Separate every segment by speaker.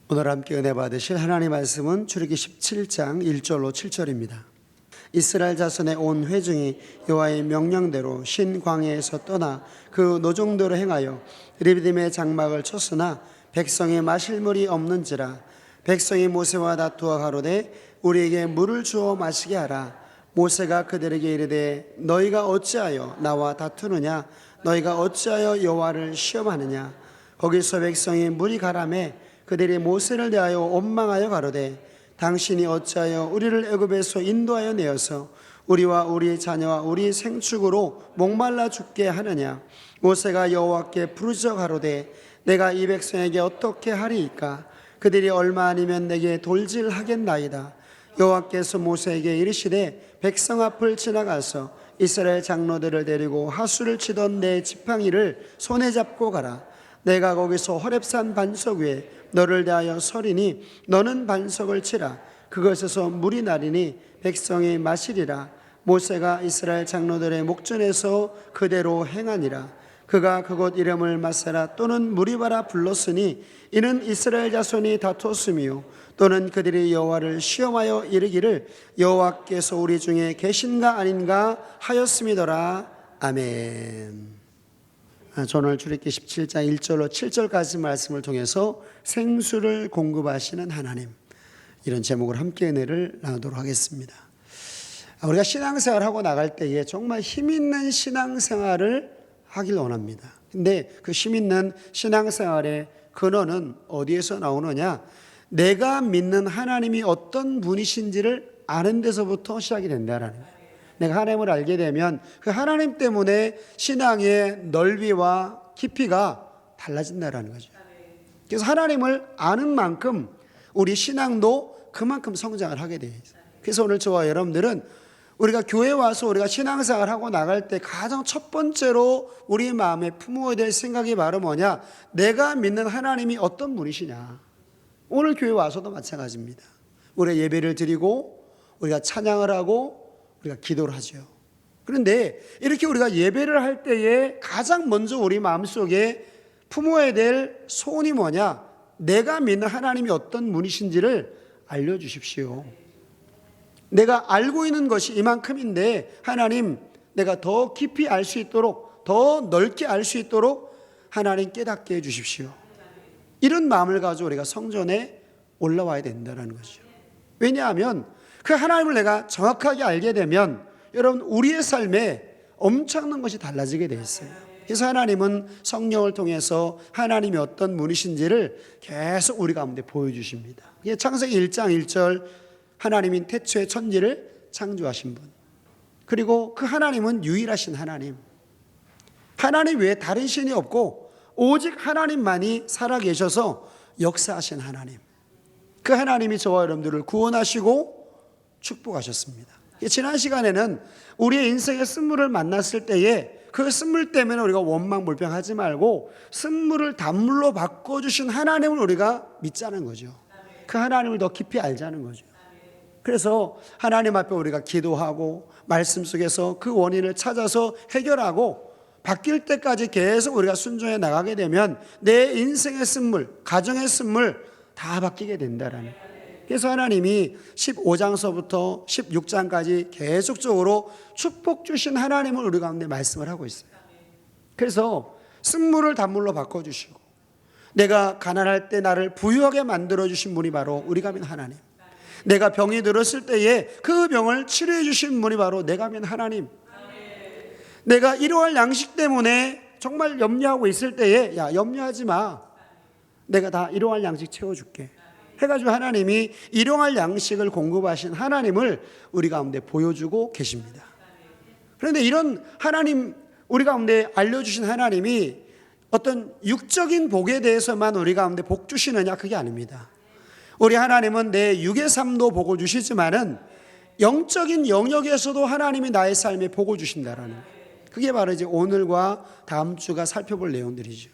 Speaker 1: 오늘 함께 은혜 받으실 하나님의 말씀은 출애굽기 17장 1절로 7절입니다. 이스라엘 자손의 온 회중이 여호와의 명령대로 신 광야에서 떠나 그 노정대로 행하여 리비딤의 장막을 쳤으나 백성이 마실 물이 없는지라. 백성이 모세와 다투어 가로되 우리에게 물을 주어 마시게 하라. 모세가 그들에게 이르되 너희가 어찌하여 나와 다투느냐? 너희가 어찌하여 여호와를 시험하느냐? 거기서 백성이 물이 가라매 그들이 모세를 대하여 원망하여 가로되 당신이 어찌하여 우리를 애굽에서 인도하여 내어서 우리와 우리 자녀와 우리 생축으로 목말라 죽게 하느냐? 모세가 여호와께 부르짖어 가로되 내가 이 백성에게 어떻게 하리이까? 그들이 얼마 아니면 내게 돌질하겠나이다. 여호와께서 모세에게 이르시되 백성 앞을 지나가서 이스라엘 장로들을 데리고 하수를 치던 내 지팡이를 손에 잡고 가라. 내가 거기서 호렙산 반석 위에 너를 대하여 서리니 너는 반석을 치라. 그것에서 물이 나리니 백성이 마시리라. 모세가 이스라엘 장로들의 목전에서 그대로 행하니라. 그가 그곳 이름을 마세라 또는 무리바라 불렀으니 이는 이스라엘 자손이 다투었으며 또는 그들이 여호와를 시험하여 이르기를 여호와께서 우리 중에 계신가 아닌가 하였음이더라. 아멘. 오늘 출애굽기 17장 1절로 7절까지 말씀을 통해서 생수를 공급하시는 하나님, 이런 제목으로 함께 은혜를 나누도록 하겠습니다. 우리가 신앙생활하고 나갈 때에 정말 힘있는 신앙생활을 하길 원합니다. 근데 그 힘있는 신앙생활의 근원은 어디에서 나오느냐? 내가 믿는 하나님이 어떤 분이신지를 아는 데서부터 시작이 된다라는 거예요. 내가 하나님을 알게 되면 그 하나님 때문에 신앙의 넓이와 깊이가 달라진다라는 거죠. 그래서 하나님을 아는 만큼 우리 신앙도 그만큼 성장을 하게 돼요. 그래서 오늘 저와 여러분들은 우리가 교회 와서 우리가 신앙생활을 하고 나갈 때 가장 첫 번째로 우리 마음에 품어야 될 생각이 바로 뭐냐? 내가 믿는 하나님이 어떤 분이시냐? 오늘 교회 와서도 마찬가지입니다. 우리가 예배를 드리고 우리가 찬양을 하고 우리가 기도를 하죠. 그런데 이렇게 우리가 예배를 할 때에 가장 먼저 우리 마음속에 품어야 될 소원이 뭐냐? 내가 믿는 하나님이 어떤 분이신지를 알려주십시오. 내가 알고 있는 것이 이만큼인데 하나님, 내가 더 깊이 알 수 있도록, 더 넓게 알 수 있도록 하나님 깨닫게 해주십시오. 이런 마음을 가지고 우리가 성전에 올라와야 된다는 거죠. 왜냐하면 그 하나님을 내가 정확하게 알게 되면 여러분 우리의 삶에 엄청난 것이 달라지게 돼 있어요. 그래서 하나님은 성령을 통해서 하나님이 어떤 분이신지를 계속 우리 가운데 보여주십니다. 창세기 1장 1절 하나님이 태초에 천지를 창조하신 분, 그리고 그 하나님은 유일하신 하나님, 하나님 외에 다른 신이 없고 오직 하나님만이 살아계셔서 역사하신 하나님, 그 하나님이 저와 여러분들을 구원하시고 축복하셨습니다. 지난 시간에는 우리의 인생의 쓴물을 만났을 때에 그 쓴물 때문에 우리가 원망불평하지 말고 쓴물을 단물로 바꿔주신 하나님을 우리가 믿자는 거죠. 그 하나님을 더 깊이 알자는 거죠. 그래서 하나님 앞에 우리가 기도하고 말씀 속에서 그 원인을 찾아서 해결하고 바뀔 때까지 계속 우리가 순종해 나가게 되면 내 인생의 쓴물, 가정의 쓴물 다 바뀌게 된다라는 거예요. 그래서 하나님이 15장서부터 16장까지 계속적으로 축복 주신 하나님을 우리 가운데 말씀을 하고 있어요. 그래서 쓴물을 단물로 바꿔주시고 내가 가난할 때 나를 부유하게 만들어주신 분이 바로 우리가 믿는 하나님, 내가 병이 들었을 때에 그 병을 치료해 주신 분이 바로 내가 믿는 하나님, 내가 일용할 양식 때문에 정말 염려하고 있을 때에 야 염려하지 마, 내가 다 일용할 양식 채워줄게 해가지고 하나님이 일용할 양식을 공급하신 하나님을 우리 가운데 보여주고 계십니다. 그런데 이런 하나님, 우리 가운데 알려주신 하나님이 어떤 육적인 복에 대해서만 우리 가운데 복 주시느냐? 그게 아닙니다. 우리 하나님은 내 육의 삶도 복을 주시지만은 영적인 영역에서도 하나님이 나의 삶에 복을 주신다라는, 그게 바로 이제 오늘과 다음 주가 살펴볼 내용들이죠.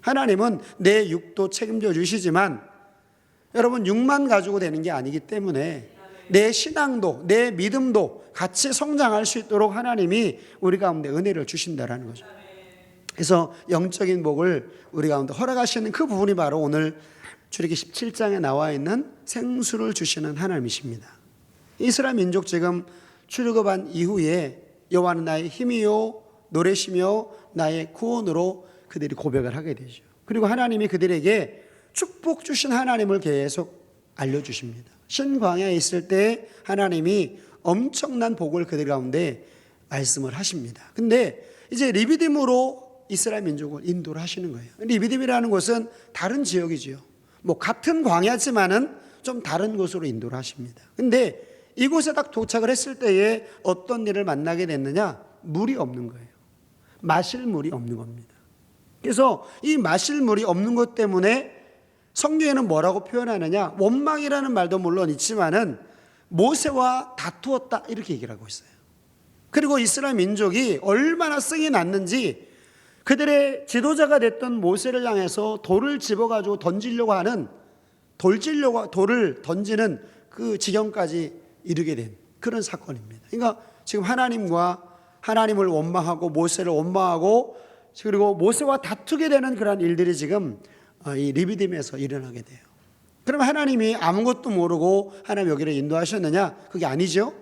Speaker 1: 하나님은 내 육도 책임져 주시지만 여러분 육만 가지고 되는 게 아니기 때문에 내 신앙도 내 믿음도 같이 성장할 수 있도록 하나님이 우리 가운데 은혜를 주신다라는 거죠. 그래서 영적인 복을 우리 가운데 허락하시는 그 부분이 바로 오늘 출애굽기 17장에 나와 있는 생수를 주시는 하나님이십니다. 이스라엘 민족 지금 출애굽한 이후에 여호와는 나의 힘이요 노래시며 나의 구원으로 그들이 고백을 하게 되죠. 그리고 하나님이 그들에게 축복 주신 하나님을 계속 알려주십니다. 신광야에 있을 때 하나님이 엄청난 복을 그들 가운데 말씀을 하십니다. 근데 이제 리비딤으로 이스라엘 민족을 인도를 하시는 거예요. 리비딤이라는 곳은 다른 지역이지요. 뭐 같은 광야지만은 좀 다른 곳으로 인도를 하십니다. 근데 이곳에 딱 도착을 했을 때에 어떤 일을 만나게 됐느냐? 물이 없는 거예요. 마실 물이 없는 겁니다. 그래서 이 마실 물이 없는 것 때문에 성경에는 뭐라고 표현하느냐? 원망이라는 말도 물론 있지만은 모세와 다투었다 이렇게 얘기를 하고 있어요. 그리고 이스라엘 민족이 얼마나 승이 났는지 그들의 지도자가 됐던 모세를 향해서 돌을 집어가지고 던지려고 하는 돌을 던지는 그 지경까지 이르게 된 그런 사건입니다. 그러니까 지금 하나님을 원망하고 모세를 원망하고 그리고 모세와 다투게 되는 그런 일들이 지금 이 리비딤에서 일어나게 돼요. 그럼 하나님이 아무것도 모르고 하나님 여기를 인도하셨느냐? 그게 아니죠.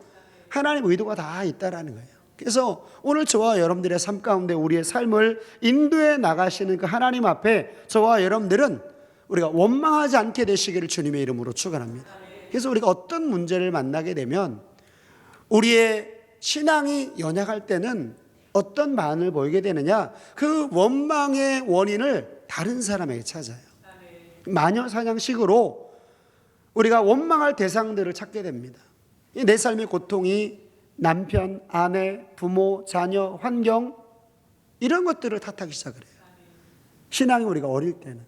Speaker 1: 하나님 의도가 다 있다라는 거예요. 그래서 오늘 저와 여러분들의 삶 가운데 우리의 삶을 인도해 나가시는 그 하나님 앞에 저와 여러분들은 우리가 원망하지 않게 되시기를 주님의 이름으로 축원합니다. 그래서 우리가 어떤 문제를 만나게 되면 우리의 신앙이 연약할 때는 어떤 반응을 보이게 되느냐? 그 원망의 원인을 다른 사람에게 찾아요. 마녀 사냥식으로 우리가 원망할 대상들을 찾게 됩니다. 내 삶의 고통이 남편, 아내, 부모, 자녀, 환경 이런 것들을 탓하기 시작을 해요. 신앙이 우리가 어릴 때는.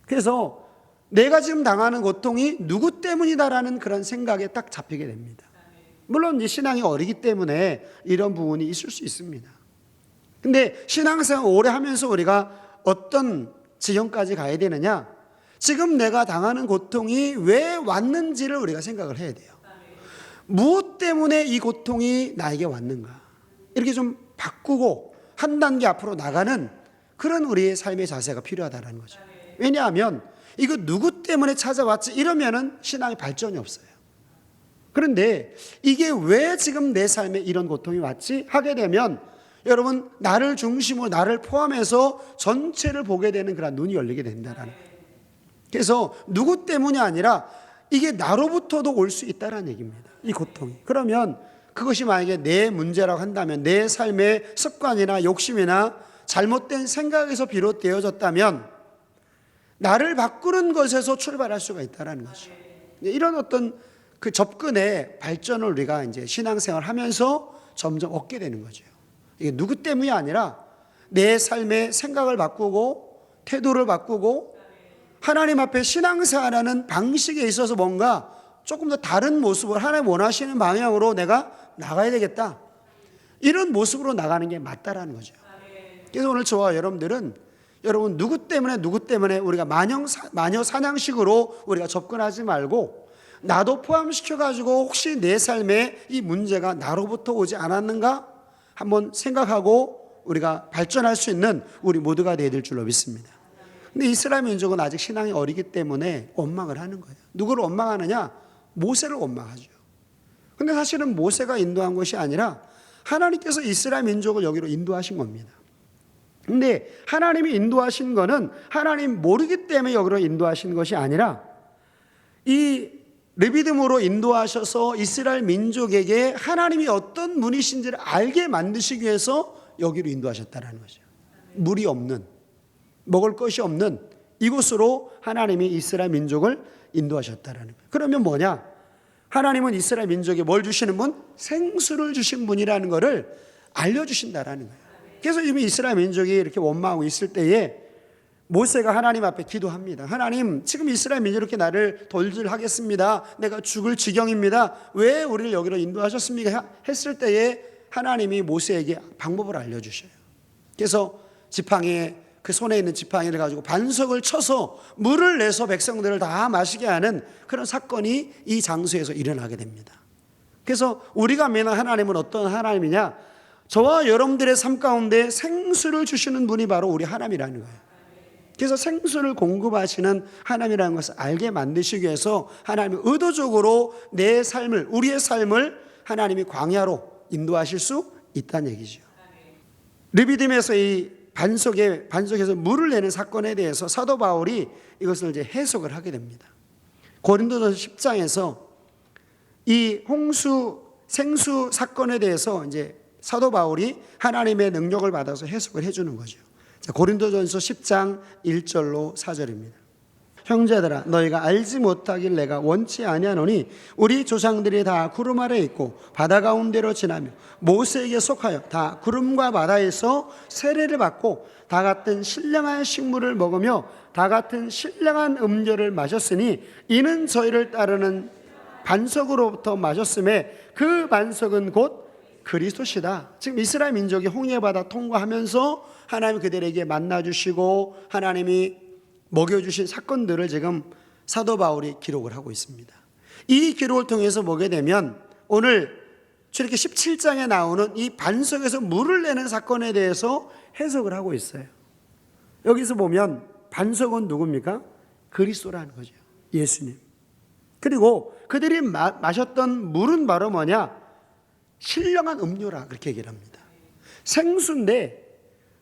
Speaker 1: 그래서 내가 지금 당하는 고통이 누구 때문이다라는 그런 생각에 딱 잡히게 됩니다. 물론 이 신앙이 어리기 때문에 이런 부분이 있을 수 있습니다. 근데 신앙생활 오래 하면서 우리가 어떤 지경까지 가야 되느냐? 지금 내가 당하는 고통이 왜 왔는지를 우리가 생각을 해야 돼요. 무엇 때문에 이 고통이 나에게 왔는가? 이렇게 좀 바꾸고 한 단계 앞으로 나가는 그런 우리의 삶의 자세가 필요하다는 거죠. 왜냐하면 이거 누구 때문에 찾아왔지 이러면은 신앙의 발전이 없어요. 그런데 이게 왜 지금 내 삶에 이런 고통이 왔지 하게 되면 여러분 나를 중심으로 나를 포함해서 전체를 보게 되는 그런 눈이 열리게 된다라는 거예요. 그래서 누구 때문이 아니라 이게 나로부터도 올 수 있다는 얘기입니다. 이 고통이. 그러면 그것이 만약에 내 문제라고 한다면 내 삶의 습관이나 욕심이나 잘못된 생각에서 비롯되어졌다면 나를 바꾸는 것에서 출발할 수가 있다는 거죠. 이런 어떤 그 접근의 발전을 우리가 이제 신앙생활 하면서 점점 얻게 되는 거죠. 이게 누구 때문이 아니라 내 삶의 생각을 바꾸고 태도를 바꾸고 하나님 앞에 신앙생활하는 방식에 있어서 뭔가 조금 더 다른 모습을 하나님 원하시는 방향으로 내가 나가야 되겠다. 이런 모습으로 나가는 게 맞다라는 거죠. 그래서 오늘 저와 여러분들은 여러분 누구 때문에 우리가 마녀 사냥식으로 우리가 접근하지 말고 나도 포함시켜가지고 혹시 내 삶에 이 문제가 나로부터 오지 않았는가 한번 생각하고 우리가 발전할 수 있는 우리 모두가 되어야 될 줄로 믿습니다. 근데 이스라엘 민족은 아직 신앙이 어리기 때문에 원망을 하는 거예요. 누구를 원망하느냐? 모세를 원망하죠. 근데 사실은 모세가 인도한 것이 아니라 하나님께서 이스라엘 민족을 여기로 인도하신 겁니다. 근데 하나님이 인도하신 거는 하나님 모르기 때문에 여기로 인도하신 것이 아니라 이 르비딤으로 인도하셔서 이스라엘 민족에게 하나님이 어떤 분이신지를 알게 만드시기 위해서 여기로 인도하셨다는 거죠. 물이 없는, 먹을 것이 없는 이곳으로 하나님이 이스라엘 민족을 인도하셨다는 거예요. 그러면 뭐냐? 하나님은 이스라엘 민족에 뭘 주시는 분? 생수를 주신 분이라는 것을 알려주신다는 거예요. 그래서 지금 이스라엘 민족이 이렇게 원망하고 있을 때에 모세가 하나님 앞에 기도합니다. 하나님, 지금 이스라엘 민족이 이렇게 나를 돌질하겠습니다. 내가 죽을 지경입니다. 왜 우리를 여기로 인도하셨습니까? 했을 때에 하나님이 모세에게 방법을 알려주셔요. 그래서 지팡이에 그 손에 있는 지팡이를 가지고 반석을 쳐서 물을 내서 백성들을 다 마시게 하는 그런 사건이 이 장소에서 일어나게 됩니다. 그래서 우리가 믿는 하나님은 어떤 하나님이냐? 저와 여러분들의 삶 가운데 생수를 주시는 분이 바로 우리 하나님이라는 거예요. 그래서 생수를 공급하시는 하나님이라는 것을 알게 만드시기 위해서 하나님이 의도적으로 내 삶을, 우리의 삶을 하나님이 광야로 인도하실 수 있다는 얘기죠. 르비딤에서 이 반석에서 물을 내는 사건에 대해서 사도 바울이 이것을 이제 해석을 하게 됩니다. 고린도전서 10장에서 이 생수 사건에 대해서 이제 사도 바울이 하나님의 능력을 받아서 해석을 해주는 거죠. 자, 고린도전서 10장 1절로 4절입니다. 형제들아, 너희가 알지 못하길 내가 원치 아니하노니 우리 조상들이 다 구름 아래 있고 바다 가운데로 지나며 모세에게 속하여 다 구름과 바다에서 세례를 받고 다 같은 신령한 식물을 먹으며 다 같은 신령한 음료를 마셨으니 이는 저희를 따르는 반석으로부터 마셨음에 그 반석은 곧 그리스도시다. 지금 이스라엘 민족이 홍해바다 통과하면서 하나님이 그들에게 만나주시고 하나님이 먹여주신 사건들을 지금 사도 바울이 기록을 하고 있습니다. 이 기록을 통해서 보게 되면 오늘 출애굽기 17장에 나오는 이 반석에서 물을 내는 사건에 대해서 해석을 하고 있어요. 여기서 보면 반석은 누굽니까? 그리스도라는 거죠. 예수님. 그리고 그들이 마셨던 물은 바로 뭐냐? 신령한 음료라 그렇게 얘기를 합니다. 생수인데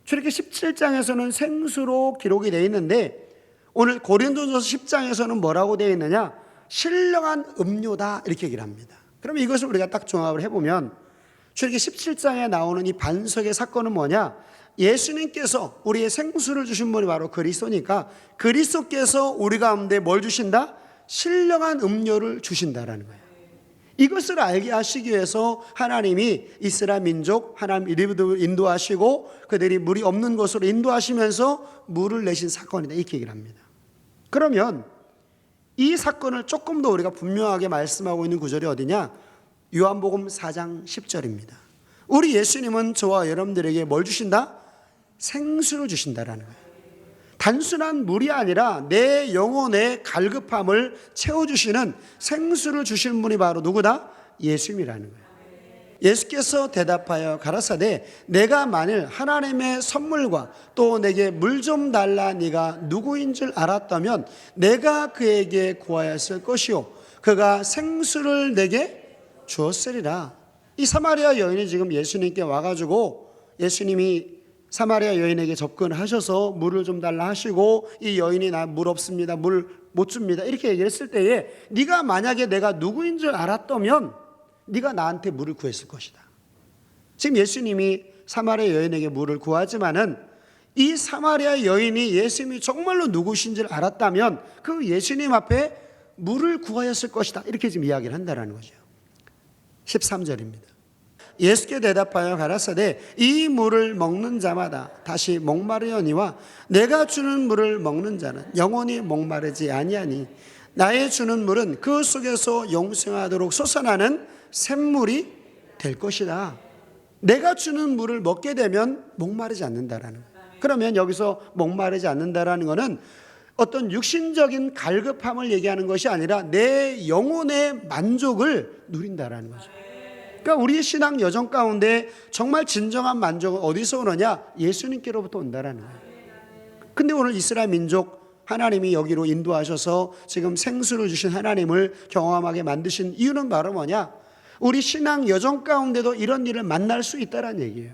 Speaker 1: 출애굽기 17장에서는 생수로 기록이 되어 있는데 오늘 고린도전서 10장에서는 뭐라고 되어 있느냐? 신령한 음료다 이렇게 얘기를 합니다. 그러면 이것을 우리가 딱 종합을 해보면 출애굽기 17장에 나오는 이 반석의 사건은 뭐냐? 예수님께서 우리의 생수를 주신 분이 바로 그리스도니까 그리스도께서 우리 가운데 뭘 주신다? 신령한 음료를 주신다라는 거예요. 이것을 알게 하시기 위해서 하나님이 이스라엘 민족 하나님 이리부터 인도하시고 그들이 물이 없는 곳으로 인도하시면서 물을 내신 사건이다 이렇게 얘기를 합니다. 그러면 이 사건을 조금 더 우리가 분명하게 말씀하고 있는 구절이 어디냐? 요한복음 4장 10절입니다. 우리 예수님은 저와 여러분들에게 뭘 주신다? 생수를 주신다라는 거예요. 단순한 물이 아니라 내 영혼의 갈급함을 채워주시는 생수를 주신 분이 바로 누구다? 예수님이라는 거예요. 예수께서 대답하여 가라사대 내가 만일 하나님의 선물과 또 내게 물 좀 달라 네가 누구인 줄 알았다면 내가 그에게 구하였을 것이요 그가 생수를 내게 주었으리라. 이 사마리아 여인이 지금 예수님께 와가지고 예수님이 사마리아 여인에게 접근하셔서 물을 좀 달라 하시고 이 여인이 나 물 없습니다, 물 못 줍니다 이렇게 얘기했을 때에 네가 만약에 내가 누구인 줄 알았다면 네가 나한테 물을 구했을 것이다. 지금 예수님이 사마리아 여인에게 물을 구하지만은 이 사마리아 여인이 예수님이 정말로 누구신 줄 알았다면 그 예수님 앞에 물을 구하였을 것이다 이렇게 지금 이야기를 한다는 거죠. 13절입니다. 예수께 대답하여 가라사대 이 물을 먹는 자마다 다시 목마르려니와 내가 주는 물을 먹는 자는 영원히 목마르지 아니하니 나의 주는 물은 그 속에서 영생하도록 솟아나는 샘물이 될 것이다. 내가 주는 물을 먹게 되면 목마르지 않는다라는 거예요. 그러면 여기서 목마르지 않는다라는 것은 어떤 육신적인 갈급함을 얘기하는 것이 아니라 내 영혼의 만족을 누린다라는 거죠. 그러니까 우리의 신앙 여정 가운데 정말 진정한 만족은 어디서 오느냐? 예수님께로부터 온다라는 거예요. 근데 오늘 이스라엘 민족 하나님이 여기로 인도하셔서 지금 생수를 주신 하나님을 경험하게 만드신 이유는 바로 뭐냐? 우리 신앙 여정 가운데도 이런 일을 만날 수 있다는 얘기예요.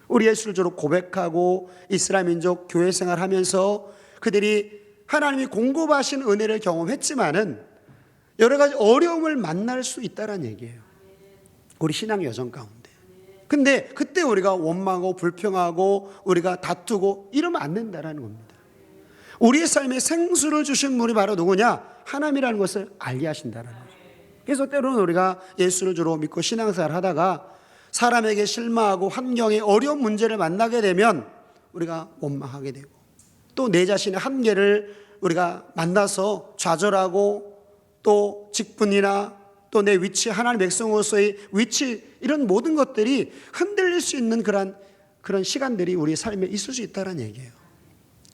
Speaker 1: 우리 예수를 주로 고백하고 이스라엘 민족 교회 생활하면서 그들이 하나님이 공급하신 은혜를 경험했지만은 여러 가지 어려움을 만날 수 있다는 얘기예요. 우리 신앙 여정 가운데. 근데 그때 우리가 원망하고 불평하고 우리가 다투고 이러면 안 된다는 겁니다. 우리의 삶에 생수를 주신 분이 바로 누구냐? 하나님이라는 것을 알게 하신다는 거죠. 그래서 때로는 우리가 예수를 주로 믿고 신앙생활 하다가 사람에게 실망하고 환경에 어려운 문제를 만나게 되면 우리가 원망하게 되고 또 내 자신의 한계를 우리가 만나서 좌절하고 또 직분이나 또 내 위치, 하나님 백성으로서의 위치 이런 모든 것들이 흔들릴 수 있는 그런 시간들이 우리 삶에 있을 수 있다는 얘기예요.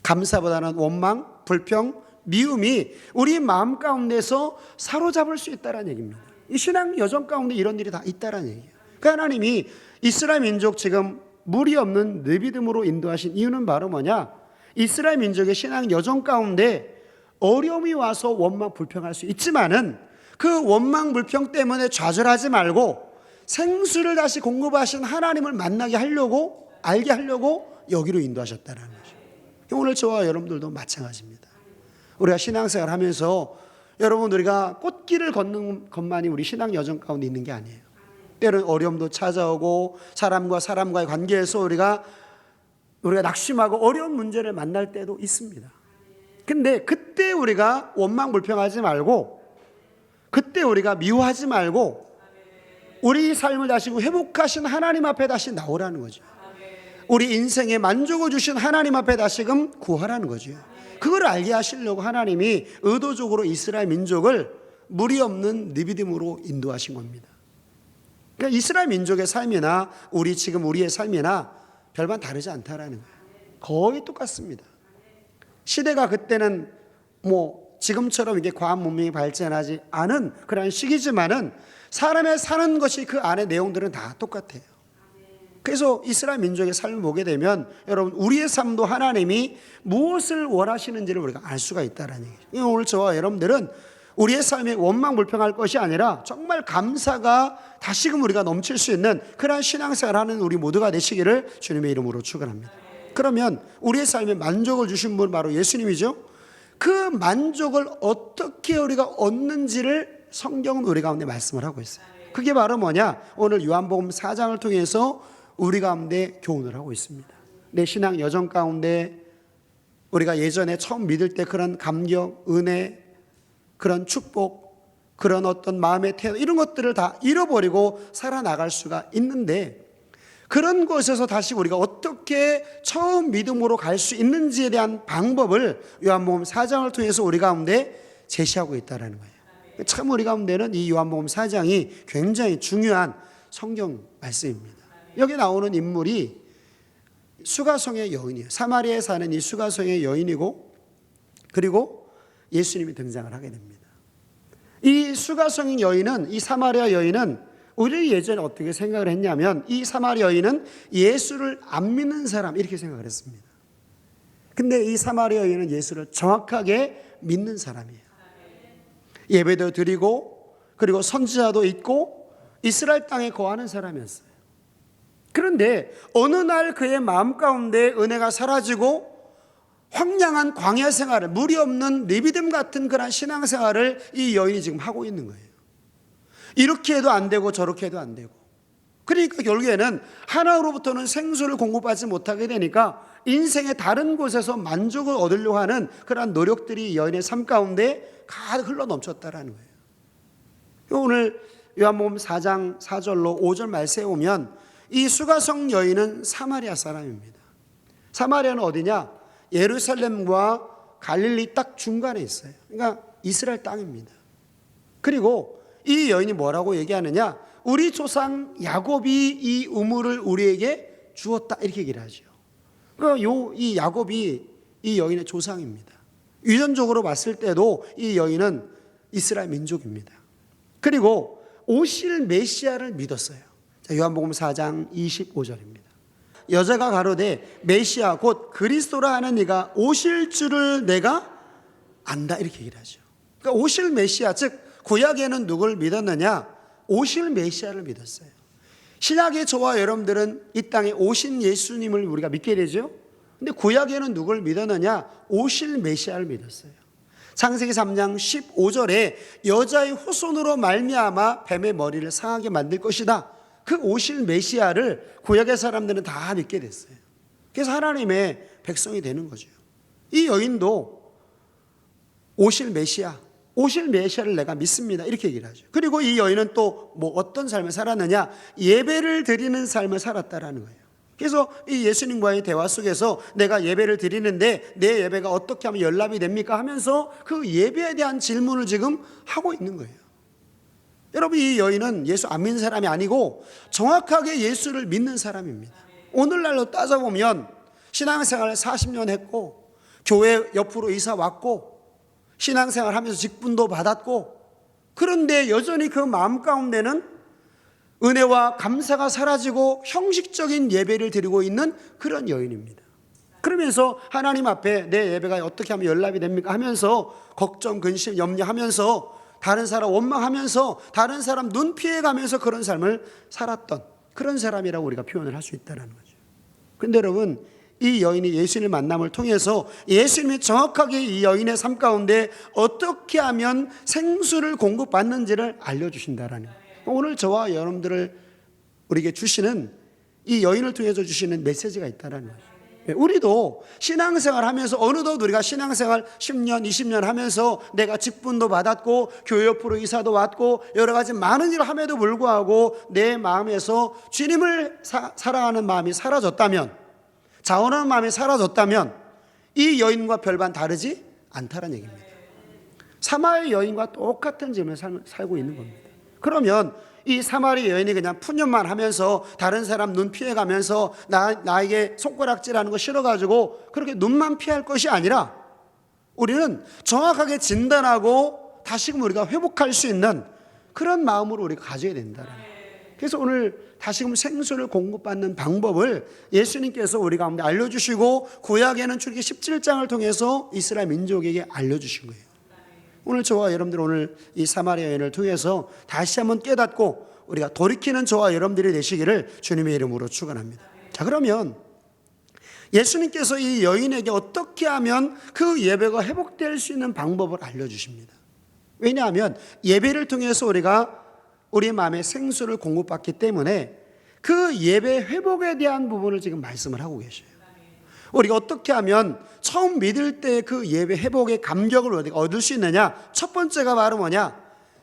Speaker 1: 감사보다는 원망, 불평, 미움이 우리 마음 가운데서 사로잡을 수 있다는 얘기입니다. 이 신앙 여정 가운데 이런 일이 다 있다는 얘기예요. 그 하나님이 이스라엘 민족 지금 물이 없는 느비듬으로 인도하신 이유는 바로 뭐냐? 이스라엘 민족의 신앙 여정 가운데 어려움이 와서 원망 불평할 수 있지만은 그 원망 불평 때문에 좌절하지 말고 생수를 다시 공급하신 하나님을 만나게 하려고, 알게 하려고 여기로 인도하셨다는 거죠. 오늘 저와 여러분들도 마찬가지입니다. 우리가 신앙생활 하면서 여러분, 우리가 꽃길을 걷는 것만이 우리 신앙 여정 가운데 있는 게 아니에요. 때로는 어려움도 찾아오고 사람과 사람과의 관계에서 우리가 낙심하고 어려운 문제를 만날 때도 있습니다. 근데 그때 우리가 원망 불평하지 말고, 그때 우리가 미워하지 말고 우리 삶을 다시 회복하신 하나님 앞에 다시 나오라는 거죠. 우리 인생에 만족을 주신 하나님 앞에 다시금 구하라는 거죠. 그걸 알게 하시려고 하나님이 의도적으로 이스라엘 민족을 무리 없는 느비딤으로 인도하신 겁니다. 그러니까 이스라엘 민족의 삶이나 우리의 삶이나 별반 다르지 않다라는 거예요. 거의 똑같습니다. 시대가 그때는 지금처럼 이게 과학 문명이 발전하지 않은 그런 시기지만은 사람의 사는 것이 그 안에 내용들은 다 똑같아요. 그래서 이스라엘 민족의 삶을 보게 되면 여러분, 우리의 삶도 하나님이 무엇을 원하시는지를 우리가 알 수가 있다는 얘기죠. 오늘 저와 여러분들은 우리의 삶에 원망 불평할 것이 아니라 정말 감사가 다시금 우리가 넘칠 수 있는 그런 신앙생활하는 우리 모두가 되시기를 주님의 이름으로 축원합니다. 그러면 우리의 삶에 만족을 주신 분 바로 예수님이죠. 그 만족을 어떻게 우리가 얻는지를 성경은 우리 가운데 말씀을 하고 있어요. 그게 바로 뭐냐? 오늘 요한복음 4장을 통해서 우리 가운데 교훈을 하고 있습니다. 내 신앙 여정 가운데 우리가 예전에 처음 믿을 때 그런 감격, 은혜, 그런 축복, 그런 어떤 마음의 태도, 이런 것들을 다 잃어버리고 살아나갈 수가 있는데, 그런 것에서 다시 우리가 어떻게 처음 믿음으로 갈 수 있는지에 대한 방법을 요한복음 4장을 통해서 우리 가운데 제시하고 있다는 거예요. 참 우리 가운데는 이 요한복음 4장이 굉장히 중요한 성경 말씀입니다. 여기 나오는 인물이 수가성의 여인이에요. 사마리아에 사는 이 수가성의 여인이고, 그리고 예수님이 등장을 하게 됩니다. 이 수가성의 여인은, 이 사마리아 여인은 우리 예전에 어떻게 생각을 했냐면, 이 사마리아 여인은 예수를 안 믿는 사람, 이렇게 생각을 했습니다. 근데 이 사마리아 여인은 예수를 정확하게 믿는 사람이에요. 예배도 드리고, 그리고 선지자도 있고, 이스라엘 땅에 거하는 사람이었어요. 그런데 어느 날 그의 마음 가운데 은혜가 사라지고 황량한 광야 생활을, 무리 없는 느비딤 같은 그런 신앙 생활을 이 여인이 지금 하고 있는 거예요. 이렇게 해도 안 되고 저렇게 해도 안 되고, 그러니까 결국에는 하나로부터는 생수를 공급하지 못하게 되니까 인생의 다른 곳에서 만족을 얻으려고 하는 그런 노력들이 여인의 삶 가운데 가득 흘러 넘쳤다라는 거예요. 오늘 요한복음 4장 4절로 5절 말씀에 오면 이 수가성 여인은 사마리아 사람입니다. 사마리아는 어디냐? 예루살렘과 갈릴리 딱 중간에 있어요. 그러니까 이스라엘 땅입니다. 그리고 이 여인이 뭐라고 얘기하느냐? 우리 조상 야곱이 이 우물을 우리에게 주었다, 이렇게 얘기를 하죠. 그러니까 이 야곱이 이 여인의 조상입니다. 유전적으로 봤을 때도 이 여인은 이스라엘 민족입니다. 그리고 오실 메시아를 믿었어요. 자, 요한복음 4장 25절입니다. 여자가 가로되 메시아 곧 그리스도라 하는 이가 오실 줄을 내가 안다, 이렇게 얘기를 하죠. 그러니까 오실 메시아, 즉 구약에는 누굴 믿었느냐? 오실 메시아를 믿었어요. 신약의 저와 여러분들은 이 땅에 오신 예수님을 우리가 믿게 되죠. 근데 구약에는 누굴 믿었느냐? 오실 메시아를 믿었어요. 창세기 3장 15절에 여자의 후손으로 말미암아 뱀의 머리를 상하게 만들 것이다, 그 오실 메시아를 구약의 사람들은 다 믿게 됐어요. 그래서 하나님의 백성이 되는 거죠. 이 여인도 오실 메시아를 내가 믿습니다, 이렇게 얘기를 하죠. 그리고 이 여인은 또 어떤 삶을 살았느냐? 예배를 드리는 삶을 살았다라는 거예요. 그래서 이 예수님과의 대화 속에서 내가 예배를 드리는데 내 예배가 어떻게 하면 연락이 됩니까? 하면서 그 예배에 대한 질문을 지금 하고 있는 거예요. 여러분, 이 여인은 예수 안 믿는 사람이 아니고 정확하게 예수를 믿는 사람입니다. 오늘날로 따져보면 신앙생활을 40년 했고, 교회 옆으로 이사 왔고, 신앙생활 하면서 직분도 받았고, 그런데 여전히 그 마음 가운데는 은혜와 감사가 사라지고 형식적인 예배를 드리고 있는 그런 여인입니다. 그러면서 하나님 앞에 내 예배가 어떻게 하면 연락이 됩니까 하면서 걱정, 근심, 염려하면서 다른 사람 원망하면서 다른 사람 눈 피해가면서 그런 삶을 살았던 그런 사람이라고 우리가 표현을 할 수 있다는 거죠. 그런데 여러분, 이 여인이 예수님을 만남을 통해서 예수님이 정확하게 이 여인의 삶 가운데 어떻게 하면 생수를 공급받는지를 알려주신다라는 거예요. 오늘 저와 여러분들을 우리에게 주시는 이 여인을 통해서 주시는 메시지가 있다는 거예요. 우리도 신앙생활 하면서 어느덧 우리가 신앙생활 10년, 20년 하면서 내가 직분도 받았고 교회 옆으로 이사도 왔고 여러 가지 많은 일을 함에도 불구하고 내 마음에서 주님을 사랑하는 마음이 사라졌다면, 자원하는 마음이 사라졌다면 이 여인과 별반 다르지 않다는 얘기입니다. 사마리 여인과 똑같은 삶을 살고 있는 겁니다. 그러면 이 사마리 여인이 그냥 푸념만 하면서 다른 사람 눈 피해가면서 나에게 손가락질하는 거 싫어가지고 그렇게 눈만 피할 것이 아니라 우리는 정확하게 진단하고 다시금 우리가 회복할 수 있는 그런 마음으로 우리가 가져야 된다는 거예요. 그래서 오늘 다시금 생수를 공급받는 방법을 예수님께서 우리 가운데 알려주시고 구약에는 출애굽기 17장을 통해서 이스라엘 민족에게 알려주신 거예요. 오늘 저와 여러분들 오늘 이 사마리아 여인을 통해서 다시 한번 깨닫고 우리가 돌이키는 저와 여러분들이 되시기를 주님의 이름으로 축원합니다. 자, 그러면 예수님께서 이 여인에게 어떻게 하면 그 예배가 회복될 수 있는 방법을 알려주십니다. 왜냐하면 예배를 통해서 우리가 우리 마음의 생수를 공급받기 때문에 그 예배 회복에 대한 부분을 지금 말씀을 하고 계셔요. 우리가 어떻게 하면 처음 믿을 때 그 예배 회복의 감격을 얻을 수 있느냐? 첫 번째가 바로 뭐냐?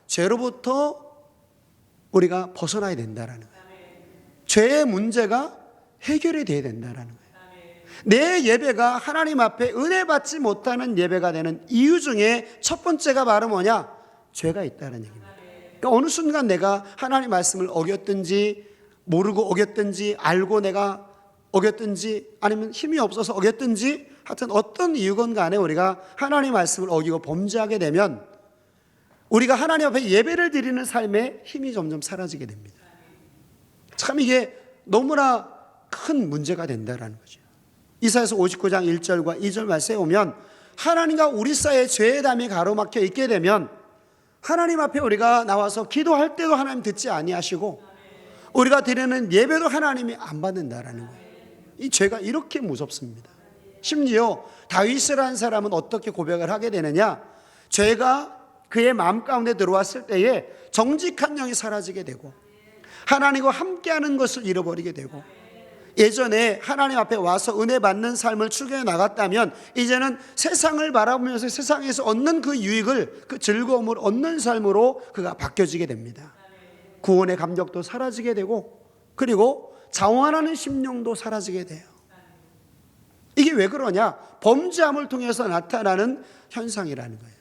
Speaker 1: 죄로부터 우리가 벗어나야 된다라는 거예요. 죄의 문제가 해결이 돼야 된다라는 거예요. 내 예배가 하나님 앞에 은혜 받지 못하는 예배가 되는 이유 중에 첫 번째가 바로 뭐냐? 죄가 있다는 얘기입니다. 그러니까 어느 순간 내가 하나님 말씀을 어겼든지 모르고 어겼든지 알고 내가 어겼든지 아니면 힘이 없어서 어겼든지 하여튼 어떤 이유건 간에 우리가 하나님 말씀을 어기고 범죄하게 되면 우리가 하나님 앞에 예배를 드리는 삶에 힘이 점점 사라지게 됩니다. 참 이게 너무나 큰 문제가 된다는 거죠. 이사야서 59장 1절과 2절 말씀에 오면 하나님과 우리 사이에 죄의 담이 가로막혀 있게 되면 하나님 앞에 우리가 나와서 기도할 때도 하나님 듣지 아니하시고 우리가 드리는 예배도 하나님이 안 받는다라는 거예요. 이 죄가 이렇게 무섭습니다. 심지어 다윗이라는 사람은 어떻게 고백을 하게 되느냐? 죄가 그의 마음 가운데 들어왔을 때에 정직한 영이 사라지게 되고 하나님과 함께하는 것을 잃어버리게 되고 예전에 하나님 앞에 와서 은혜 받는 삶을 추구해 나갔다면 이제는 세상을 바라보면서 세상에서 얻는 그 유익을, 그 즐거움을 얻는 삶으로 그가 바뀌어지게 됩니다. 구원의 감격도 사라지게 되고 그리고 자원하는 심령도 사라지게 돼요. 이게 왜 그러냐? 범죄함을 통해서 나타나는 현상이라는 거예요.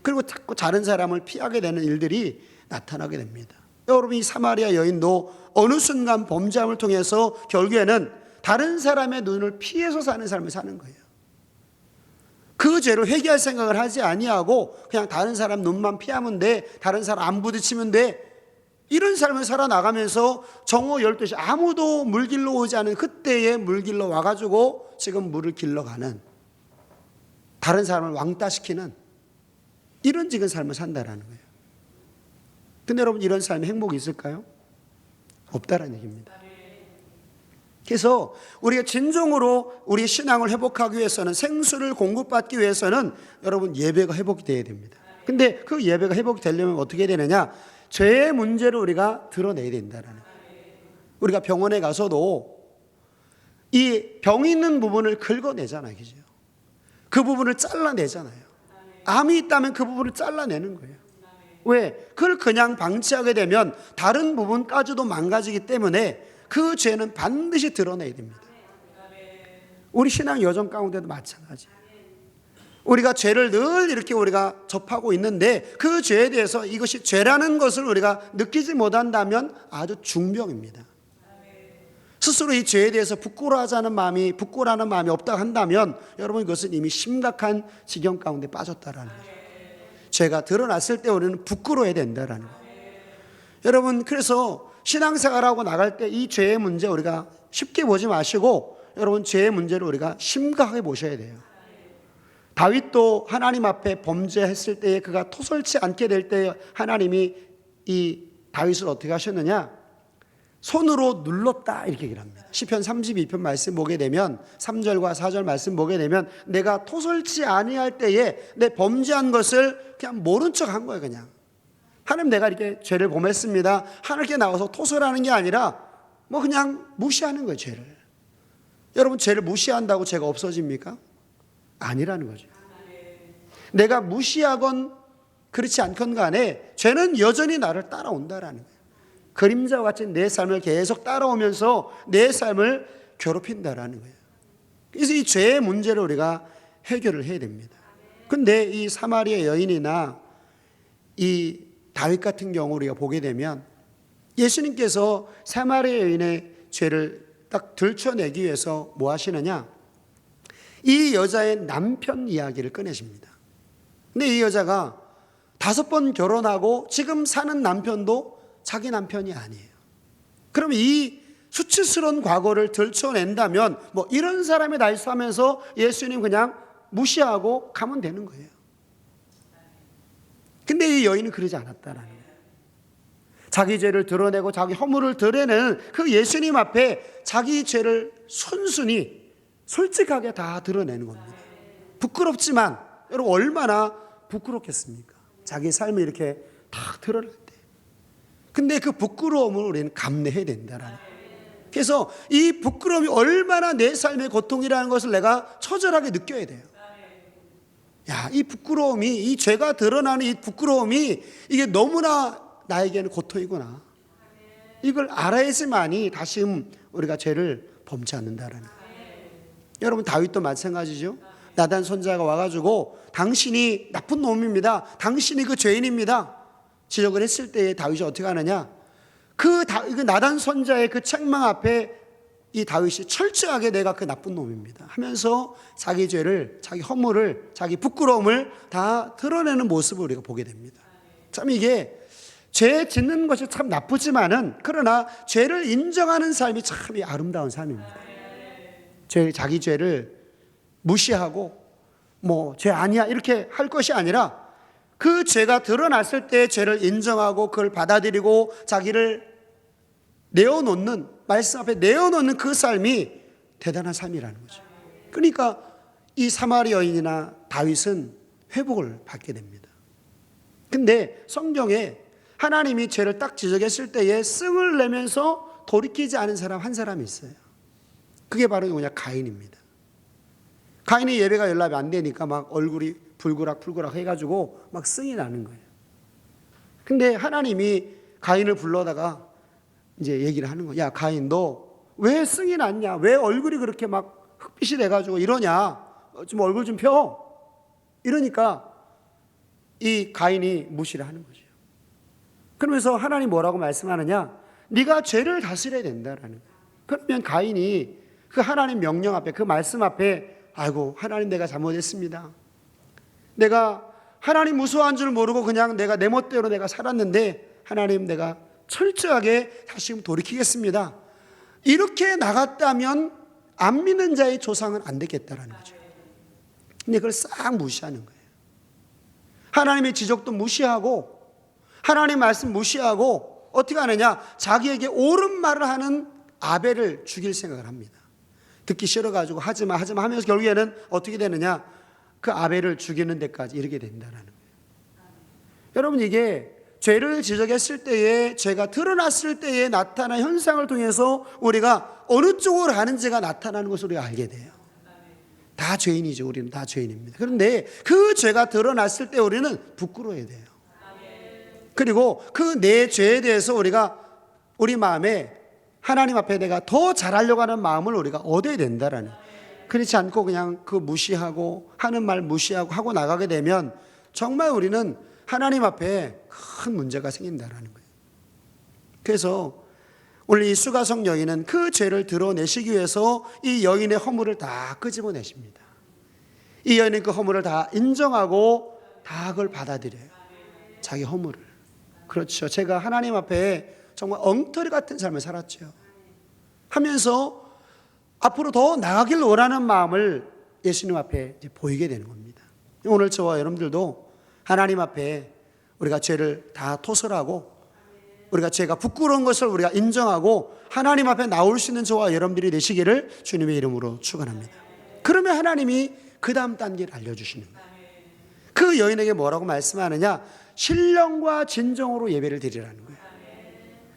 Speaker 1: 그리고 자꾸 다른 사람을 피하게 되는 일들이 나타나게 됩니다. 여러분, 이 사마리아 여인도 어느 순간 범죄함을 통해서 결국에는 다른 사람의 눈을 피해서 사는 삶을 사는 거예요. 그 죄로 회개할 생각을 하지 아니하고 그냥 다른 사람 눈만 피하면 돼, 다른 사람 안 부딪히면 돼, 이런 삶을 살아나가면서 정오 12시 아무도 물길로 오지 않은 그때에 물길로 와가지고 지금 물을 길러가는, 다른 사람을 왕따시키는 이런 지금 삶을 산다라는 거예요. 근데 여러분, 이런 삶에 행복이 있을까요? 없다라는 얘기입니다. 그래서 우리가 진정으로 우리 신앙을 회복하기 위해서는, 생수를 공급받기 위해서는 여러분 예배가 회복이 돼야 됩니다. 근데 그 예배가 회복이 되려면 어떻게 되느냐? 죄의 문제를 우리가 드러내야 된다는 거예요. 우리가 병원에 가서도 이 병 있는 부분을 긁어내잖아요. 그죠? 그 부분을 잘라내잖아요. 암이 있다면 그 부분을 잘라내는 거예요. 왜? 그걸 그냥 방치하게 되면 다른 부분까지도 망가지기 때문에 그 죄는 반드시 드러내야 됩니다. 우리 신앙 여정 가운데도 마찬가지예요. 우리가 죄를 늘 이렇게 우리가 접하고 있는데 그 죄에 대해서 이것이 죄라는 것을 우리가 느끼지 못한다면 아주 중병입니다. 스스로 이 죄에 대해서 부끄러워하는 마음이 없다 한다면 여러분, 이것은 이미 심각한 지경 가운데 빠졌다라는 거죠. 죄가 드러났을 때 우리는 부끄러워야 된다라는 거예요. 여러분, 그래서 신앙생활하고 나갈 때 이 죄의 문제 우리가 쉽게 보지 마시고 여러분 죄의 문제를 우리가 심각하게 보셔야 돼요. 다윗도 하나님 앞에 범죄했을 때에 그가 토설치 않게 될 때 하나님이 이 다윗을 어떻게 하셨느냐? 손으로 눌렀다 이렇게 얘기를 합니다. 시편 32편 말씀 보게 되면 3절과 4절 말씀 보게 되면 내가 토설치 아니할 때에 내 범죄한 것을 그냥 모른 척 한 거예요. 그냥 하나님 내가 이렇게 죄를 범했습니다. 하나님께 나와서 토설하는 게 아니라 뭐 그냥 무시하는 거예요. 죄를. 여러분 죄를 무시한다고 죄가 없어집니까? 아니라는 거죠. 내가 무시하건 그렇지 않건 간에 죄는 여전히 나를 따라온다라는 거예요. 그림자와 같이 내 삶을 계속 따라오면서 내 삶을 괴롭힌다라는 거예요. 그래서 이 죄의 문제를 우리가 해결을 해야 됩니다. 근데 이 사마리아 여인이나 이 다윗 같은 경우 우리가 보게 되면 예수님께서 사마리아 여인의 죄를 딱 들춰내기 위해서 뭐 하시느냐? 이 여자의 남편 이야기를 꺼내십니다. 근데 이 여자가 5번 결혼하고 지금 사는 남편도 자기 남편이 아니에요. 그럼 이 수치스러운 과거를 들춰낸다면 뭐 이런 사람이 다 있어 하면서 예수님 그냥 무시하고 가면 되는 거예요. 근데 이 여인은 그러지 않았다라는 거예요. 자기 죄를 드러내고 자기 허물을 드러내는 그 예수님 앞에 자기 죄를 순순히 솔직하게 다 드러내는 겁니다. 부끄럽지만 여러분 얼마나 부끄럽겠습니까? 자기 삶을 이렇게 다 드러낼 때. 근데 그 부끄러움을 우리는 감내해야 된다라는 거예요. 그래서 이 부끄러움이 얼마나 내 삶의 고통이라는 것을 내가 처절하게 느껴야 돼요. 야, 이 부끄러움이, 이 죄가 드러나는 이 부끄러움이 이게 너무나 나에게는 고통이구나. 이걸 알아야지만이 다시 우리가 죄를 범치 않는다라는 거예요. 여러분 다윗도 마찬가지죠. 나단 선지자가 와가지고 당신이 나쁜 놈입니다. 당신이 그 죄인입니다. 지적을 했을 때 다윗이 어떻게 하느냐? 그 나단 선지자의 그 책망 앞에 이 다윗이 철저하게 내가 그 나쁜 놈입니다 하면서 자기 죄를, 자기 허물을, 자기 부끄러움을 다 드러내는 모습을 우리가 보게 됩니다. 참 이게 죄 짓는 것이 참 나쁘지만은 그러나 죄를 인정하는 삶이 참 아름다운 삶입니다. 자기 죄를 무시하고 뭐 죄 아니야 이렇게 할 것이 아니라 그 죄가 드러났을 때 죄를 인정하고 그걸 받아들이고 자기를 내어놓는, 말씀 앞에 내어놓는 그 삶이 대단한 삶이라는 거죠. 그러니까 이 사마리아 여인이나 다윗은 회복을 받게 됩니다. 근데 성경에 하나님이 죄를 딱 지적했을 때에 승을 내면서 돌이키지 않은 사람 한 사람이 있어요. 그게 바로 뭐냐? 가인입니다. 가인이 예배가 연락이 안 되니까 막 얼굴이 불그락 해가지고 막 승이 나는 거예요. 근데 하나님이 가인을 불러다가 이제 얘기를 하는 거야. 야, 가인 너 왜 승이 났냐? 왜 얼굴이 그렇게 막 흑빛이 돼가지고 이러냐? 좀 얼굴 좀 펴. 이러니까 이 가인이 무시를 하는 거죠. 그러면서 하나님 뭐라고 말씀하느냐? 네가 죄를 다스려야 된다라는 거예요. 그러면 가인이 그 하나님 명령 앞에, 그 말씀 앞에 아이고 하나님 내가 잘못했습니다. 내가 하나님 무서워한 줄 모르고 그냥 내가 내 멋대로 내가 살았는데 하나님 내가 철저하게 다시 돌이키겠습니다. 이렇게 나갔다면 안 믿는 자의 조상은 안 되겠다라는 거죠. 근데 그걸 싹 무시하는 거예요. 하나님의 지적도 무시하고 하나님 말씀 무시하고 어떻게 하느냐? 자기에게 옳은 말을 하는 아벨을 죽일 생각을 합니다. 듣기 싫어가지고 하지마 하면서 결국에는 어떻게 되느냐? 그 아벨을 죽이는 데까지 이르게 된다는 거예요. 여러분 이게 죄를 지적했을 때에 죄가 드러났을 때에 나타난 현상을 통해서 우리가 어느 쪽으로 가는지가 나타나는 것을 우리가 알게 돼요. 다 죄인이죠. 우리는 다 죄인입니다. 그런데 그 죄가 드러났을 때 우리는 부끄러워야 돼요. 그리고 그 내 죄에 대해서 우리가 우리 마음에 하나님 앞에 내가 더 잘하려고 하는 마음을 우리가 얻어야 된다라는. 그렇지 않고 그냥 그 무시하고 하는 말 무시하고 하고 나가게 되면 정말 우리는 하나님 앞에 큰 문제가 생긴다라는 거예요. 그래서 오늘 이 수가성 여인은 그 죄를 드러내시기 위해서 이 여인의 허물을 다 끄집어내십니다. 이 여인은 그 허물을 다 인정하고 다 그걸 받아들여요. 자기 허물을. 그렇죠. 제가 하나님 앞에 정말 엉터리 같은 삶을 살았죠. 하면서 앞으로 더 나가길 원하는 마음을 예수님 앞에 이제 보이게 되는 겁니다. 오늘 저와 여러분들도 하나님 앞에 우리가 죄를 다 토설하고 우리가 죄가 부끄러운 것을 우리가 인정하고 하나님 앞에 나올 수 있는 저와 여러분들이 되시기를 주님의 이름으로 축원합니다. 그러면 하나님이 그 다음 단계를 알려주시는 거예요. 그 여인에게 뭐라고 말씀하느냐? 신령과 진정으로 예배를 드리라는 거예요.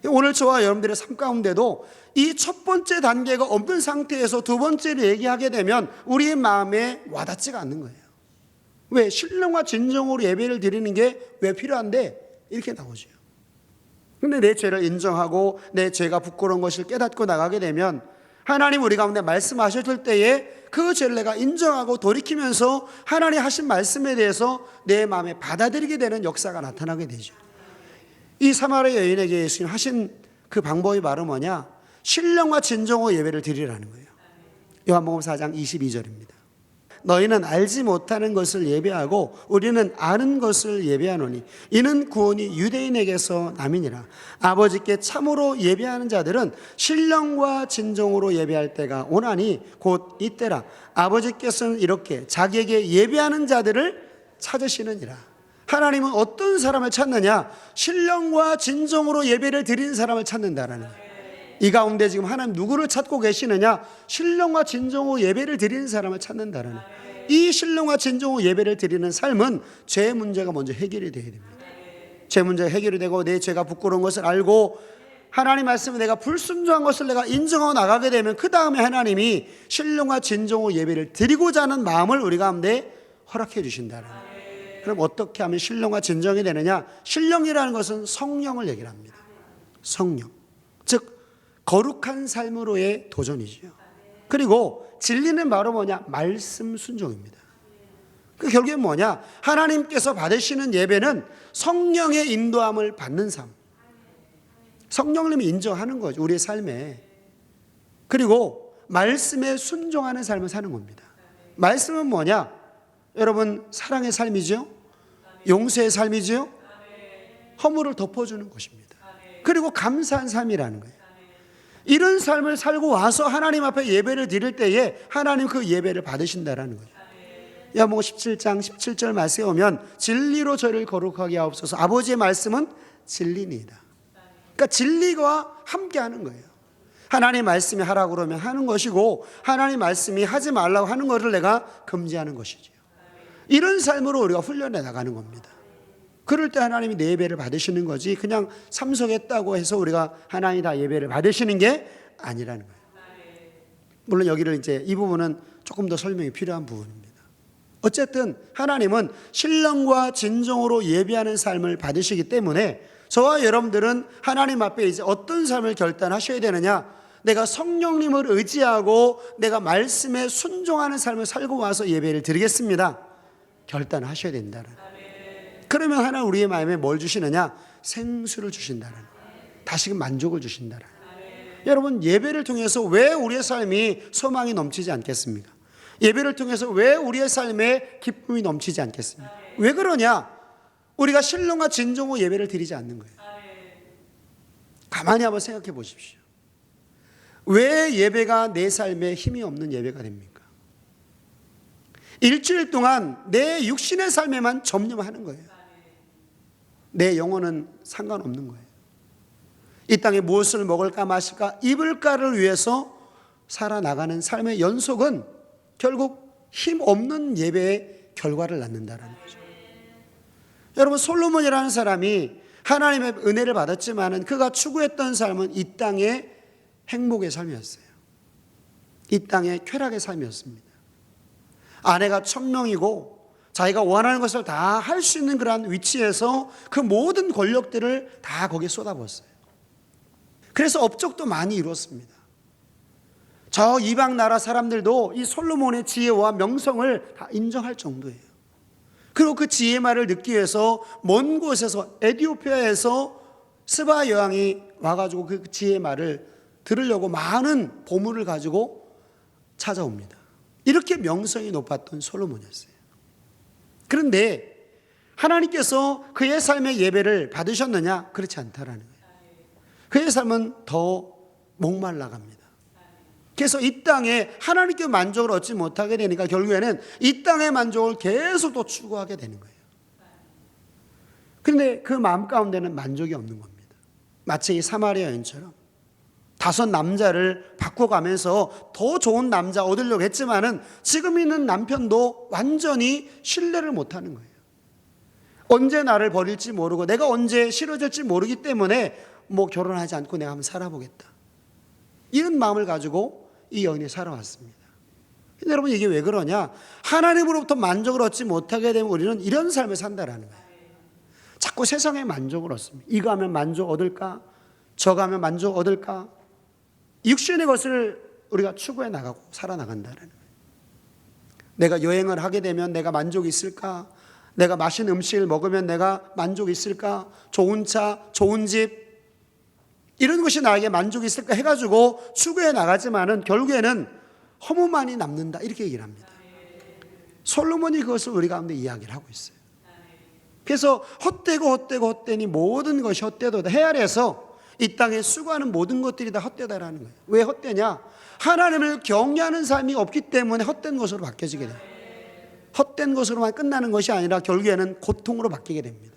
Speaker 1: 오늘 저와 여러분들의 삶 가운데도 이 첫 번째 단계가 없는 상태에서 두 번째를 얘기하게 되면 우리의 마음에 와닿지가 않는 거예요. 왜? 신령과 진정으로 예배를 드리는 게 왜 필요한데? 이렇게 나오죠. 근데 내 죄를 인정하고 내 죄가 부끄러운 것을 깨닫고 나가게 되면 하나님 우리 가운데 말씀하셨을 때에 그 죄를 내가 인정하고 돌이키면서 하나님 하신 말씀에 대해서 내 마음에 받아들이게 되는 역사가 나타나게 되죠. 이 사마리아 여인에게 예수님 하신 그 방법이 바로 뭐냐? 신령과 진정으로 예배를 드리라는 거예요. 요한복음 4장 22절입니다. 너희는 알지 못하는 것을 예배하고 우리는 아는 것을 예배하노니 이는 구원이 유대인에게서 남이니라. 아버지께 참으로 예배하는 자들은 신령과 진정으로 예배할 때가 오나니 곧 이때라. 아버지께서는 이렇게 자기에게 예배하는 자들을 찾으시느니라. 하나님은 어떤 사람을 찾느냐? 신령과 진정으로 예배를 드리는 사람을 찾는다라는 거예요. 이 가운데 지금 하나님 누구를 찾고 계시느냐? 신령과 진정으로 예배를 드리는 사람을 찾는다라는 거예요. 이 신령과 진정으로 예배를 드리는 삶은 죄 문제가 먼저 해결이 되어야 됩니다. 죄 문제가 해결이 되고 내 죄가 부끄러운 것을 알고 하나님 말씀에 내가 불순종한 것을 내가 인정하고 나가게 되면 그 다음에 하나님이 신령과 진정으로 예배를 드리고자 하는 마음을 우리 가운데 허락해 주신다는 거예요. 그럼 어떻게 하면 신령과 진정이 되느냐? 신령이라는 것은 성령을 얘기를 합니다. 성령, 즉 거룩한 삶으로의 도전이지요. 그리고 진리는 바로 뭐냐? 말씀 순종입니다. 그 결국엔 뭐냐? 하나님께서 받으시는 예배는 성령의 인도함을 받는 삶. 성령님이 인정하는 거죠, 우리의 삶에. 그리고 말씀에 순종하는 삶을 사는 겁니다. 말씀은 뭐냐? 여러분, 사랑의 삶이죠. 용서의 삶이죠. 허물을 덮어주는 것입니다. 그리고 감사한 삶이라는 거예요. 이런 삶을 살고 와서 하나님 앞에 예배를 드릴 때에 하나님 그 예배를 받으신다라는 거예요. 야고보 17장 17절 말씀에 오면 진리로 저를 거룩하게 하옵소서. 아버지의 말씀은 진리니이다. 그러니까 진리와 함께 하는 거예요. 하나님 말씀이 하라고 그러면 하는 것이고 하나님 말씀이 하지 말라고 하는 것을 내가 금지하는 것이죠. 이런 삶으로 우리가 훈련해 나가는 겁니다. 그럴 때 하나님이 내 예배를 받으시는 거지 그냥 참석했다고 해서 우리가 하나님이 다 예배를 받으시는 게 아니라는 거예요. 물론 여기를 이제 이 부분은 조금 더 설명이 필요한 부분입니다. 어쨌든 하나님은 신령과 진정으로 예배하는 삶을 받으시기 때문에 저와 여러분들은 하나님 앞에 이제 어떤 삶을 결단하셔야 되느냐? 내가 성령님을 의지하고 내가 말씀에 순종하는 삶을 살고 와서 예배를 드리겠습니다. 결단하셔야 된다는. 그러면 하나님 우리의 마음에 뭘 주시느냐? 생수를 주신다는. 다시금 만족을 주신다는. 여러분, 예배를 통해서 왜 우리의 삶이 소망이 넘치지 않겠습니까? 예배를 통해서 왜 우리의 삶에 기쁨이 넘치지 않겠습니까? 왜 그러냐? 우리가 신령과 진정으로 예배를 드리지 않는 거예요. 가만히 한번 생각해 보십시오. 왜 예배가 내 삶에 힘이 없는 예배가 됩니까? 일주일 동안 내 육신의 삶에만 점령하는 거예요. 내 영혼은 상관없는 거예요. 이 땅에 무엇을 먹을까 마실까 입을까를 위해서 살아나가는 삶의 연속은 결국 힘없는 예배의 결과를 낳는다는 거죠. 여러분, 솔로몬이라는 사람이 하나님의 은혜를 받았지만 그가 추구했던 삶은 이 땅의 행복의 삶이었어요. 이 땅의 쾌락의 삶이었습니다. 아내가 1000명이고 자기가 원하는 것을 다 할 수 있는 그러한 위치에서 그 모든 권력들을 다 거기에 쏟아부었어요. 그래서 업적도 많이 이루었습니다. 저 이방 나라 사람들도 이 솔로몬의 지혜와 명성을 다 인정할 정도예요. 그리고 그 지혜의 말을 듣기 위해서 먼 곳에서 에티오피아에서 스바 여왕이 와가지고 그 지혜의 말을 들으려고 많은 보물을 가지고 찾아옵니다. 이렇게 명성이 높았던 솔로몬이었어요. 그런데 하나님께서 그의 삶의 예배를 받으셨느냐? 그렇지 않다라는 거예요. 그의 삶은 더 목말라갑니다. 그래서 이 땅에 하나님께 만족을 얻지 못하게 되니까 결국에는 이 땅의 만족을 계속 또 추구하게 되는 거예요. 그런데 그 마음 가운데는 만족이 없는 겁니다. 마치 이 사마리아 여인처럼 5 남자를 바꿔가면서 더 좋은 남자 얻으려고 했지만은 지금 있는 남편도 완전히 신뢰를 못하는 거예요. 언제 나를 버릴지 모르고 내가 언제 싫어질지 모르기 때문에 결혼하지 않고 내가 한번 살아보겠다, 이런 마음을 가지고 이 여인이 살아왔습니다. 근데 여러분, 이게 왜 그러냐? 하나님으로부터 만족을 얻지 못하게 되면 우리는 이런 삶을 산다라는 거예요. 자꾸 세상의 만족을 얻습니다. 이거 하면 만족 얻을까? 저거 하면 만족 얻을까? 육신의 것을 우리가 추구해 나가고 살아나간다는 거예요. 내가 여행을 하게 되면 내가 만족이 있을까? 내가 맛있는 음식을 먹으면 내가 만족이 있을까? 좋은 차, 좋은 집, 이런 것이 나에게 만족이 있을까 해가지고 추구해 나가지만은 결국에는 허무만이 남는다, 이렇게 얘기를 합니다. 솔로몬이 그것을 우리 가운데 이야기를 하고 있어요. 그래서 헛되니 모든 것이 헛되도다. 해 아래에서 이 땅에 수고하는 모든 것들이 다 헛되다라는 거예요. 왜 헛되냐? 하나님을 경외하는 삶이 없기 때문에 헛된 것으로 바뀌어지게 돼요. 헛된 것으로만 끝나는 것이 아니라 결국에는 고통으로 바뀌게 됩니다.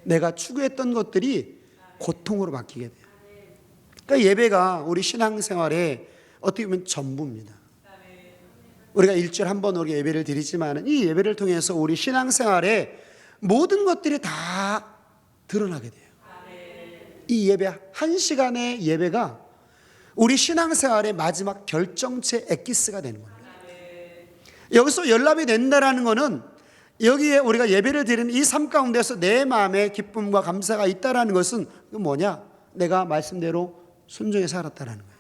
Speaker 1: 내가 추구했던 것들이 고통으로 바뀌게 돼요. 그러니까 예배가 우리 신앙생활에 어떻게 보면 전부입니다. 우리가 일주일에 한 번 우리 예배를 드리지만 이 예배를 통해서 우리 신앙생활에 모든 것들이 다 드러나게 돼요. 이 예배, 1시간의 예배가 우리 신앙생활의 마지막 결정체 엑기스가 되는 겁니다. 여기서 연락이 된다라는 것은 여기에 우리가 예배를 드리는 이 삶 가운데서 내 마음에 기쁨과 감사가 있다라는 것은 뭐냐? 내가 말씀대로 순종해 살았다라는 거예요.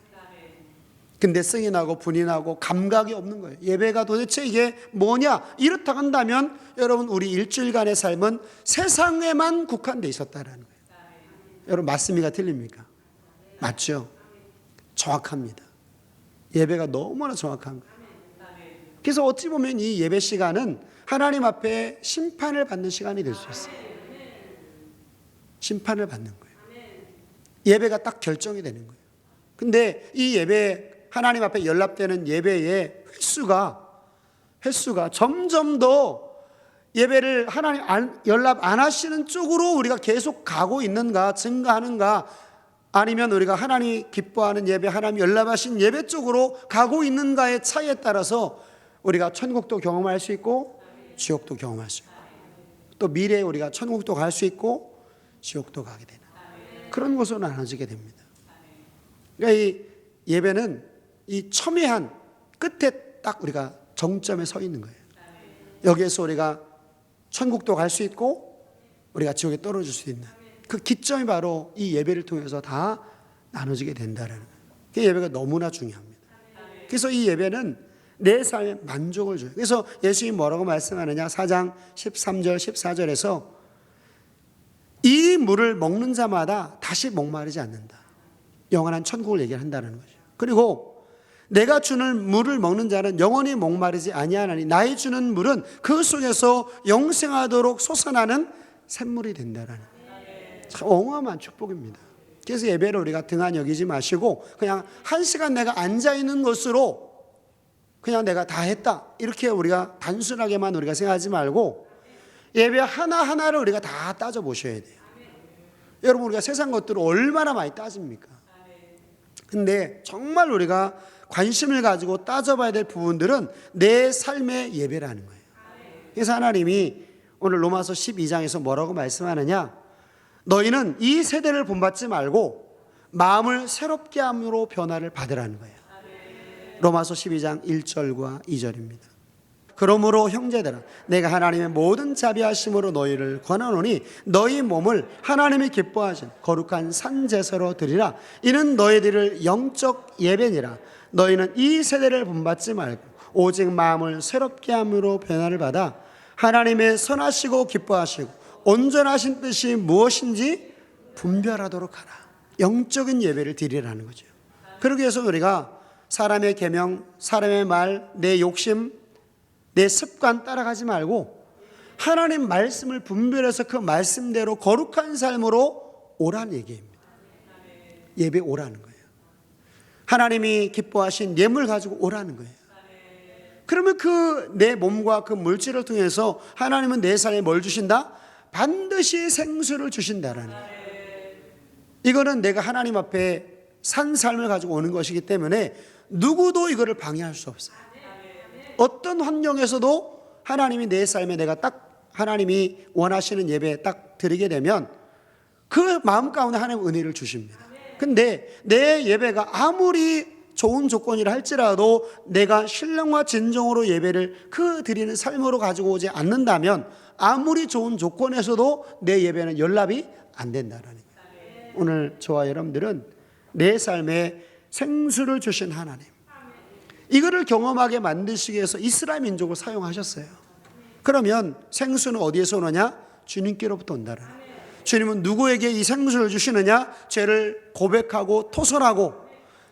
Speaker 1: 근데 성이 나고 분이 나고 감각이 없는 거예요. 예배가 도대체 이게 뭐냐? 이렇다 한다면 여러분, 우리 일주일간의 삶은 세상에만 국한돼 있었다라는 거예요. 여러분, 맞습니까? 틀립니까? 맞죠? 정확합니다. 예배가 너무나 정확한 거예요. 그래서 어찌 보면 이 예배 시간은 하나님 앞에 심판을 받는 시간이 될 수 있어요. 심판을 받는 거예요. 예배가 딱 결정이 되는 거예요. 근데 이 예배, 하나님 앞에 연락되는 예배의 횟수가 점점 더 예배를 하나님 연락 안 하시는 쪽으로 우리가 계속 가고 있는가, 증가하는가, 아니면 우리가 하나님이 기뻐하는 예배, 하나님 연락하신 예배 쪽으로 가고 있는가의 차이에 따라서 우리가 천국도 경험할 수 있고 지옥도 경험할 수 있고, 또 미래에 우리가 천국도 갈 수 있고 지옥도 가게 되는 그런 것으로 나눠지게 됩니다. 그러니까 이 예배는 이 첨예한 끝에 딱 우리가 정점에 서 있는 거예요. 여기에서 우리가 천국도 갈 수 있고 우리가 지옥에 떨어질 수 있는 그 기점이 바로 이 예배를 통해서 다 나눠지게 된다는 거예요. 그 예배가 너무나 중요합니다. 그래서 이 예배는 내 삶에 만족을 줘요. 그래서 예수님이 뭐라고 말씀하느냐? 4장 13절 14절에서 이 물을 먹는 자마다 다시 목마르지 않는다. 영원한 천국을 얘기한다는 거죠. 그리고 내가 주는 물을 먹는 자는 영원히 목마르지 아니하나니 나의 주는 물은 그 속에서 영생하도록 솟아나는 샘물이 된다라는 참 어마어마한 축복입니다. 그래서 예배를 우리가 등한 여기지 마시고 그냥 1시간 내가 앉아있는 것으로 그냥 내가 다 했다, 이렇게 우리가 단순하게만 우리가 생각하지 말고 예배 하나하나를 우리가 다 따져보셔야 돼요. 여러분, 우리가 세상 것들을 얼마나 많이 따집니까? 근데 정말 우리가 관심을 가지고 따져봐야 될 부분들은 내 삶의 예배라는 거예요. 그래서 하나님이 오늘 로마서 12장에서 뭐라고 말씀하느냐? 너희는 이 세대를 본받지 말고 마음을 새롭게 함으로 변화를 받으라는 거예요. 로마서 12장 1절과 2절입니다. 그러므로 형제들아, 내가 하나님의 모든 자비하심으로 너희를 권하노니 너희 몸을 하나님이 기뻐하신 거룩한 산제사로 드리라. 이는 너희들을 영적 예배니라. 너희는 이 세대를 본받지 말고 오직 마음을 새롭게 함으로 변화를 받아 하나님의 선하시고 기뻐하시고 온전하신 뜻이 무엇인지 분별하도록 하라. 영적인 예배를 드리라는 거죠. 그러기 위해서 우리가 사람의 계명, 사람의 말, 내 욕심, 내 습관 따라가지 말고 하나님 말씀을 분별해서 그 말씀대로 거룩한 삶으로 오라는 얘기입니다. 예배 오라는 거예요. 하나님이 기뻐하신 예물 가지고 오라는 거예요. 그러면 그 내 몸과 그 물질을 통해서 하나님은 내 삶에 뭘 주신다? 반드시 생수를 주신다라는 거예요. 이거는 내가 하나님 앞에 산 삶을 가지고 오는 것이기 때문에 누구도 이거를 방해할 수 없어요. 어떤 환경에서도 하나님이 내 삶에 내가 딱 하나님이 원하시는 예배 딱 드리게 되면 그 마음 가운데 하나님 은혜를 주십니다. 근데 내 예배가 아무리 좋은 조건이라 할지라도 내가 신령과 진정으로 예배를 그 드리는 삶으로 가지고 오지 않는다면 아무리 좋은 조건에서도 내 예배는 연락이 안 된다는 거예요. 오늘 저와 여러분들은 내 삶에 생수를 주신 하나님, 이거를 경험하게 만드시기 위해서 이스라엘 민족을 사용하셨어요. 그러면 생수는 어디에서 오느냐? 주님께로부터 온다는 거예요. 주님은 누구에게 이 생수를 주시느냐? 죄를 고백하고 토설하고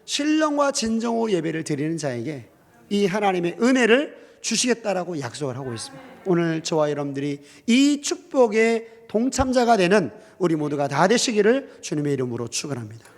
Speaker 1: 신령과 진정으로 예배를 드리는 자에게 이 하나님의 은혜를 주시겠다라고 약속을 하고 있습니다. 오늘 저와 여러분들이 이 축복의 동참자가 되는 우리 모두가 다 되시기를 주님의 이름으로 축원합니다.